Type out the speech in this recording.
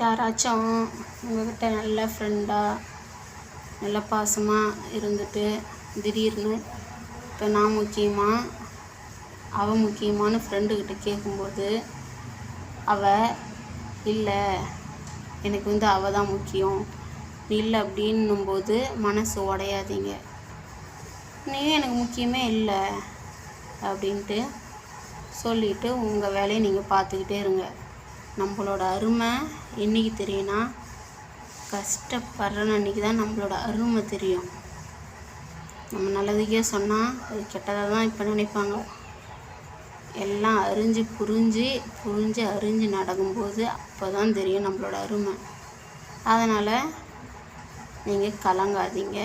யாராச்சும் உங்கள்கிட்ட நல்ல ஃப்ரெண்டாக நல்ல பாசமாக இருந்துட்டு திடீர்னு இப்போ நான் முக்கியமா அவள் முக்கியமான ஃப்ரெண்டுக்கிட்ட கேட்கும்போது அவள் இல்லை எனக்கு அவள் தான் முக்கியம் இல்லை அப்படின்னும்போது மனசு உடையாதீங்க. நீயும் எனக்கு முக்கியமே இல்லை அப்படின்ட்டு சொல்லிவிட்டு உங்கள் வேலையை நீங்கள் பார்த்துக்கிட்டே இருங்க. நம்மளோட அருமை என்றைக்கு தெரியும்னா கஷ்டப்படுற அன்றைக்கி தான் நம்மளோட அருமை தெரியும். நம்ம நல்லதுக்கே சொன்னால் அது கெட்டதாக தான் இப்போ நினைப்பாங்க. எல்லாம் புரிஞ்சு அறிஞ்சு நடக்கும்போது அப்போ தான் தெரியும் நம்மளோட அருமை. அதனால் நீங்கள் கலங்காதீங்க.